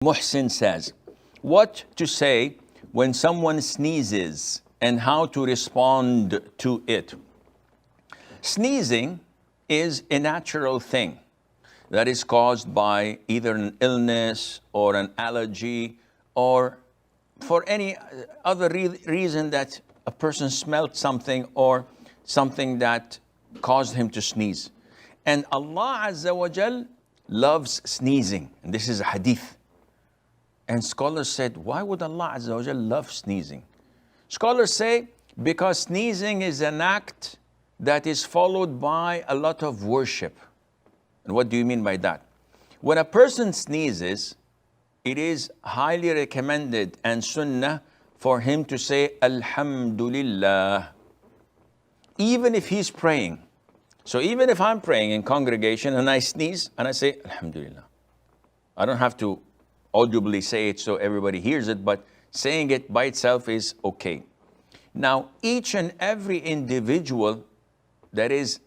Muhsin says, what to say when someone sneezes and how to respond to it. Sneezing is a natural thing that is caused by either an illness or an allergy or for any other reason that a person smelled something or something that caused him to sneeze. And Allah Azza wa Jal loves sneezing. And this is a hadith. And scholars said, why would Allah Azza wa Jal love sneezing? Scholars say, because sneezing is an act that is followed by a lot of worship. And what do you mean by that? When a person sneezes, it is highly recommended and sunnah for him to say, Alhamdulillah, even if he's praying. So even if I'm praying in congregation and I sneeze and I say, Alhamdulillah, I don't have to audibly say it so everybody hears it, but saying it by itself is okay. Now, each and every individual that is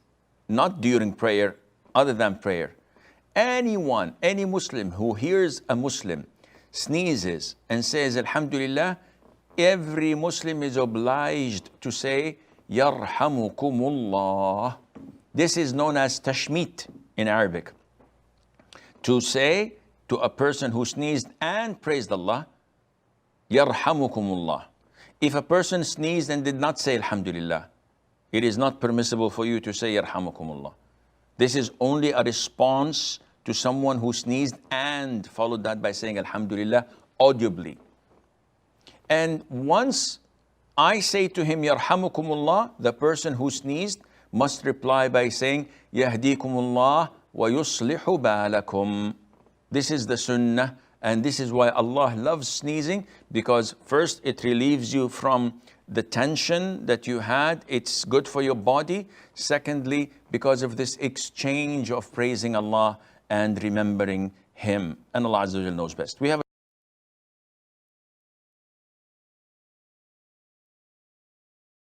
not during prayer, other than prayer, anyone, any Muslim who hears a Muslim sneezes and says, Alhamdulillah, every Muslim is obliged to say, Yarhamukumullah. This is known as tashmit in Arabic. To say to a person who sneezed and praised Allah, Yarhamukumullah. If a person sneezed and did not say Alhamdulillah, it is not permissible for you to say Yarhamukumullah. This is only a response to someone who sneezed and followed that by saying Alhamdulillah audibly. And once I say to him Yarhamukumullah, the person who sneezed must reply by saying Yahdikumullah wa yuslihu balakum. This is the sunnah, and this is why Allah loves sneezing, because first it relieves you from the tension that you had. It's good for your body. Secondly, because of this exchange of praising Allah and remembering Him. And Allah Azza wa Jalla knows best. We have